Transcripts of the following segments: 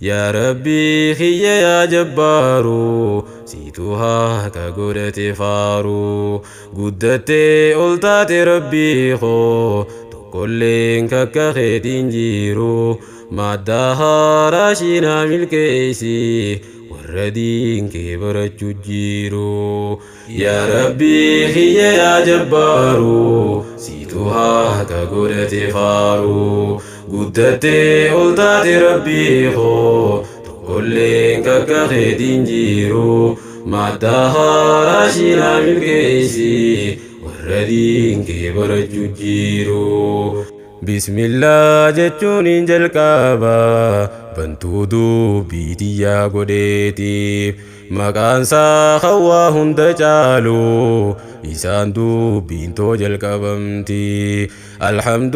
يا ربي خي يا جبارو سيتوها كغدت فارو قدت قلتات ربي خو تقولين ككخيتين جيرو ما داها راشينا ملكيسي وردين كبر جيرو يا ربي خي يا جبارو سيتوها كغدت فارو قدت قلتات ربي خو تقولين ككخيتين جيرو ما داها راشينا ملكيسي وردين كبر جيرو بسم الله جتشون جلكابا بنتودو بيتي يا قديتي مكانسا خوا هند جالو إساندو بنتو جلكابمتي الحمد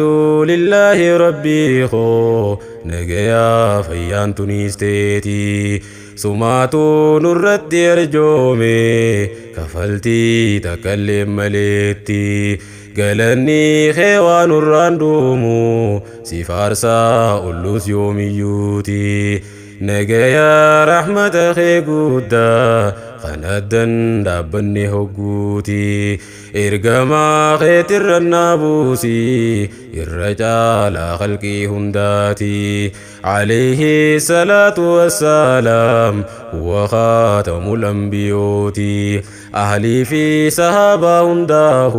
لله ربي خو نجيا فيان تونيستيتي سماتو نرد يرجومي كفلتي تكلم مليتي قالني خيوان الراندومو سفارسا أولوس يوميوتي نجايا رحمة خيقودا خندن دابني هقوتي إرقما خيتر النابوسي الرجال خلقي هنداتي عليه الصلاة والسلام وخاتم الأنبيوتي أهلي في صحابة هنداه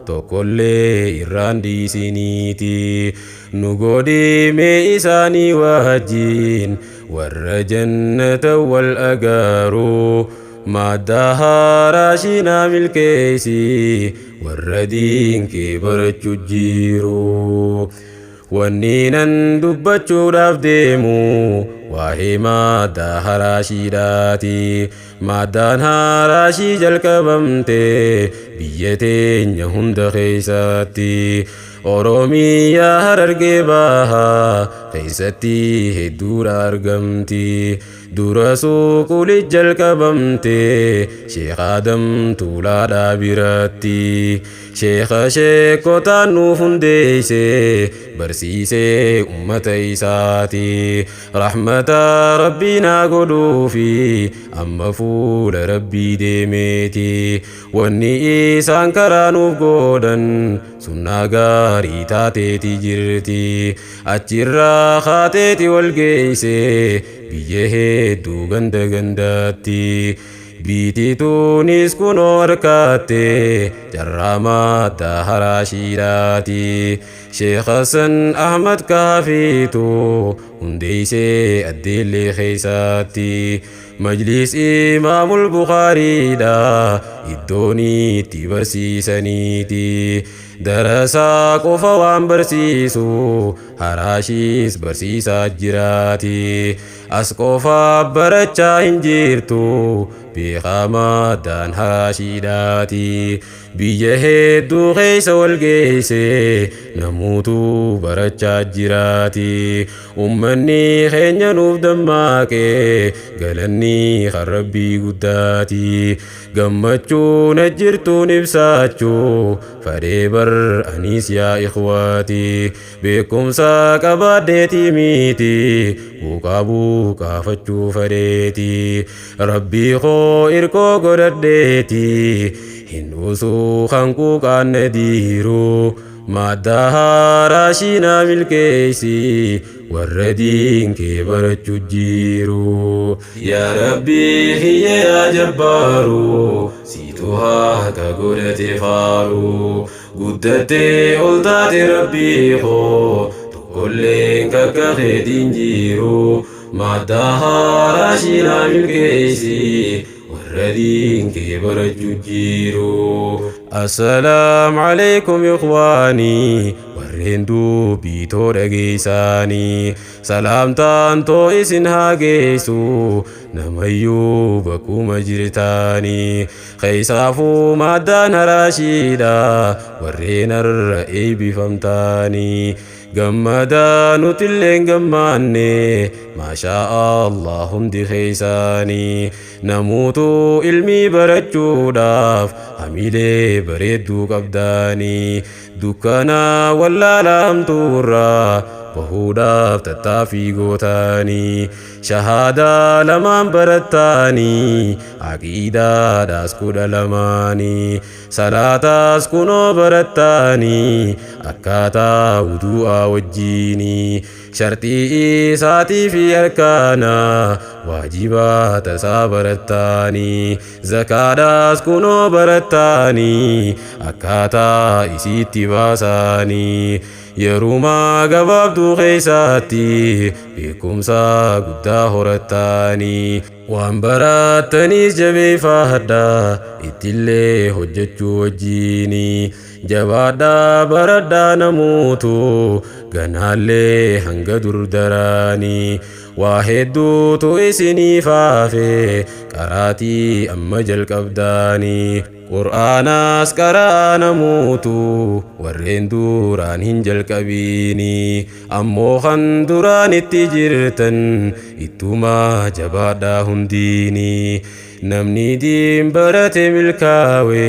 تقولي إراندي سنيتي نقودي ميساني وهجين والرجنة والأقارو ما داها راشينا ملكيسي والردين كبر جيرو ونينا دبتشو دافديمو واهما داها راشيداتي ما دانها راشي جلكبمتي بيتين يهند خيساتي Oromiyaa harargee bahaa keessatti hedduudha argamti dura suuquli jalqabamte Sheekh Adam Tuulaadhaa biratti Sheekha sheekotaan nuuf hundeeyse barsiisee ummata isaati rahmata rabbiinaa godhuufi amma fuula rabbii deemeeti wanni isaan karaa nuuf godhan sunnaa gaarii taateeti jirti achirraa kaateeti wal geeyse biyya hedduu ganda gandaatti biitituunis kunoo harkaatte jarraamaa haraashiidhaati Sheekh Hassan Ahmad Kaafiitu hundeeysee addeellee keeysaatti majlis imaamul Bukhaariidha iddooniitti barsiisaniiti darasaa qofa waan barsiisu haraashiis barsiisaa jiraati as qofa barachaa hin jirtu beekamaa daan haraashiidhaati biyya hedduu keeysa wal geeyse namuutu barachaa jiraati ummanni keenya nuuf dammaaqe galanni kan rabbii guddaati gammachuun ajjirtuun ibsaachuu fadhee bar anis yaa ikhwaati beekumsa qabaadheeti miti buuqaa kaafachuu fadheeti rabbii koo irkoo godhadheeti hin usuu hanquu qaanne diiruu maaddaa raashinaa milkeeysi warra diinkee barachuu jiru yaa rabbii hiyya yaa jabbaaru siitu haaka godhate faaru guddattee ol taate rabbii koo tokkolleen kakka keetiin jiru maaddaa raashinaa milkeeysi والردين كبر الجيرو السلام عليكم يا إخواني ورندو بيتو رجيساني سلام تانتو إسنها جيسو نميو بكو مجرتاني خيسافو مادان راشيدا ورين الرئي بفمتاني gammadaa nutilleen gammaanne maashaa Allah hundi keeysaanii namuutu ilmii barachuudhaaf hamilee bareedduu qabdaanii dukkanaa wallaalamtuurraa bahuudhaaf tattaaffii gootanii shahaadaa lamaan barattanii aqiidaadhaas 12 salaataas kunoo barattanii akkaataa wudu'aa wajjiini shartii isaatii fi arkaana waajibaata isaa barattanii zakaadhaas kunoo barattanii akkaataa isiitti baasanii yerumaa gabaabduu keessaatti beekumsa guddaa horattanii waan barattaniis jabeeffadhaa ittillee hojjechuu wajjiini jabaadhaa baradhaa namootu ganaallee hanga durdaraanii waa hedduutu isiniif hafe qaraatii amma jalqabdaanii qur'aanas qaraa namootu warreen duraan hin jalqabiini ammoo kan duraan itti jirtan ittuma jabaadhaa hundiini namni diin barate milkaawe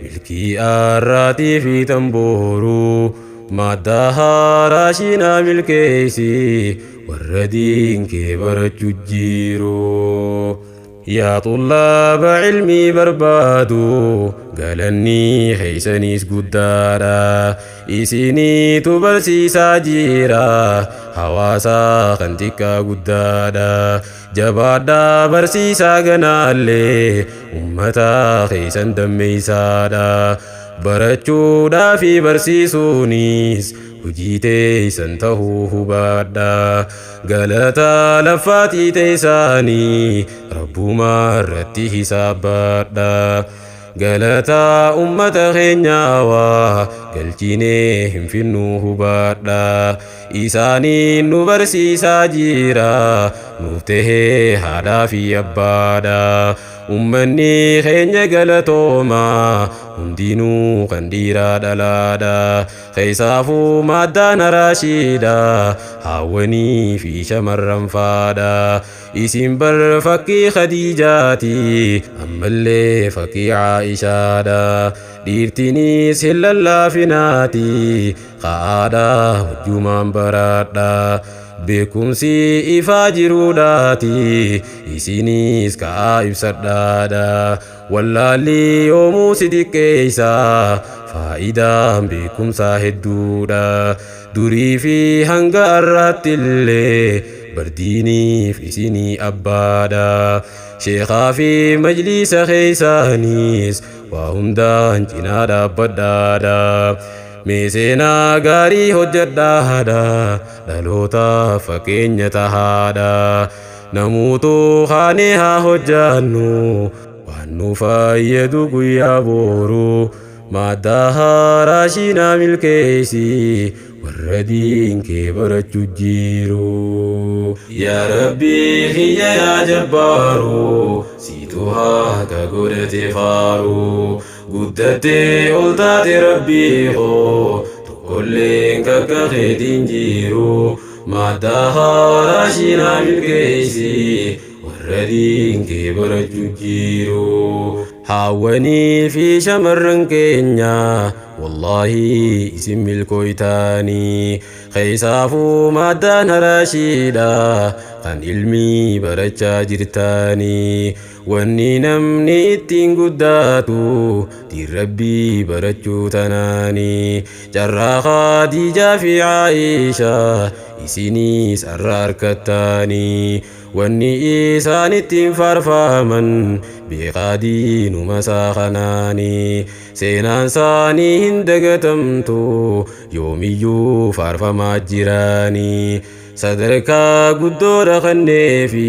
milkii arraatii fi tambooru madda haaraashinaa milkeessi warra diin kee barachuu jiru يا طلاب علمي بربادو قالني خيسانيس قدارا إسيني تبرسي ساجيرا حواسا خنتكا قدارا جبادا برسي ساقنالي أمتا خيسان دمي سادا برچو دافي برسي سونيس hujii san tahuu hubadhaa galataa lafaatii teessaanii rabbumaa irratti hisaabadhaa galataa ummata keenyaawaa galchinee hin finnuu hubadhaa isaaniin nu barsiisaa jira nuuf tahee haadhaa fi abbaadhaa ummanni keenya galatoomaa hundinuu kan dhiiraa dhalaadhaa keessaafuu maaddaan araashiidhaa haawwanii fi shamarran faadhaa isin bar fakkii khadiijaati ammallee fakkii aa'ishaadhaa dhiirtinis hin lallaafinaati qa'aadhaa hojjumaan baraadhaa beekumsi ifaa jiruudhaati isinis ka'aa ibsadhaadha wallaalli yoomuu si xiqqeeysaa faayidaan beekumsaa hedduudha durii fi hanga har'aatti illee bardiiniif isinii abbaadha sheekaa fi majlisa keessanis waa hundaan cinaa dhaabbadhaadha meeseenaa gaarii hojjedhaadha dhaloota fakkeenya tahaadha namuutu haanee haa hojjannu waan nu fayyadu guyyaa booru maaddaa haaraashinaa milkeessi warra diin kee barachuu jiru yaa rabbii kiyya yaa jabbaaru siitu haqa godhate faaru guddattee ol taate rabbii koo tokkolleen kakka keetiin jiru maaddaa haaraashinaa milkeessi warra diin kee barachuu jiru haawwanii fi shamarran keenya wallahi isin milkooytaanii keessaafuu maaddaan haraashiidha kan ilmii barachaa jirtaanii wanni namni ittiin guddaatu diin rabbii barachuu tanaanii carraa Khadiijaa fi Aayishaa isinis arra harkattaanii wanni isaan ittiin faarfaman beekaadiinuma saaqanaanii seenaan isaanii hin dagatamtu yoomiyyuu faarfamaa jiraanii sadarkaa guddoodha kanneefi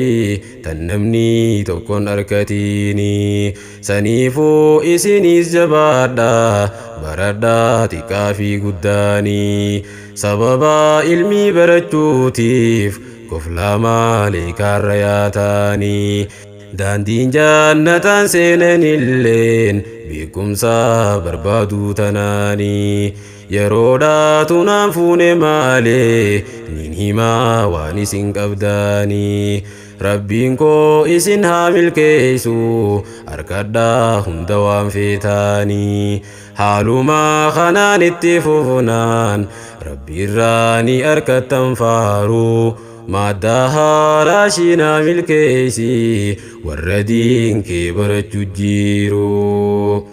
tan namni tokkon arkatiini saniifuu isinis jabaadha baradhaa xiqqaa fi guddaanii sababa ilmii barachuutiif koflaa maalee kaarra yaataanii daandiin jannataan seenanilleen beekumsa barbaaduu tanaanii yeroodhaa tunaan fuune maalee nin himaa waan isin qabdaanii rabbiin koo isin haa milkeessu harkadhaa hunda waan feetaanii haalumaa kanaan itti fufnaan ربي راني أركتن فارو مادها راشينا ملكيسي والردين كبر تجيرو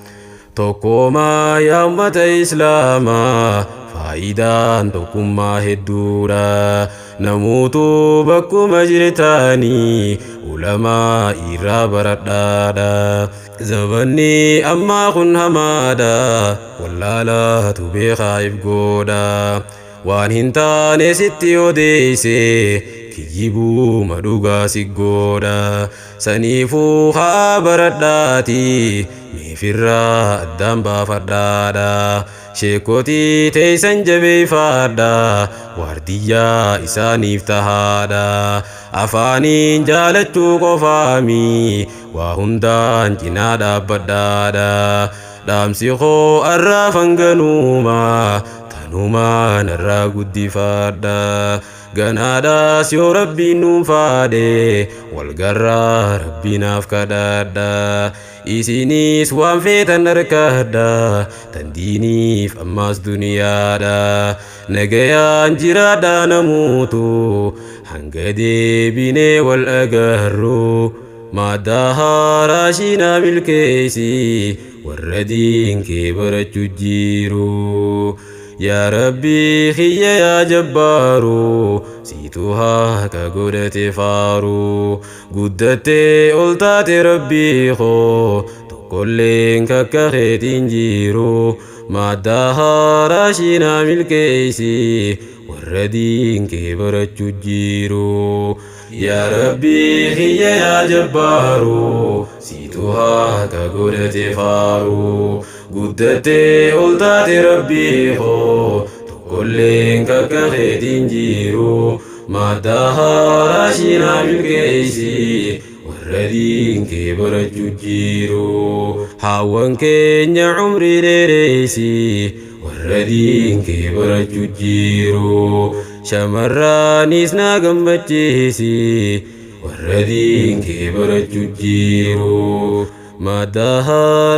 توكوما يا أمة إسلاما فايدان توكما هدورا نموتو بكو مجرتاني علماء إرابردادا زبني أما خن همادا والله لا تبي خايف قودا وان هنتاني ستي وديسي كيجيبو مدوغا سيقودا سنيفو خابرداتي ميفرا الدنبا فردادا شيكوتي تيسن جبي فادا وارديا إسانيف تهادا أفانين جالتو قفامي وهندان جنادا بدادا دامسيخو الرافن غنوما تنوما نرى قدي فادا غنادا سيو ربي نوفادي والقرى ربي نافكدادا إسينيس وان فيتن ركادا تندينيف أماس دنيادا نغيان جرادا نموتو هنگدي بيني والأقهرو مادها راشينا بالكيسي والردين كبر تجيرو يا ربي خي يا جبارو سيتوها كقدت فارو قدت قلتات ربي خو تقولين ككخيتين جيرو مادها راشينا بالكيسي والردين كبر تجيرو يا ربي خي يا جبارو سيتوها كقدت فارو قدت قلتات ربي خو تقولين ككخيتين جيرو مادها راشينا بالكيسي والردين كبر تجيرو حاوان كينيا عمري ليريسي والردين كبر تجيرو شمرانيس ناقم بجيسي والردين كبر تجيرو مادها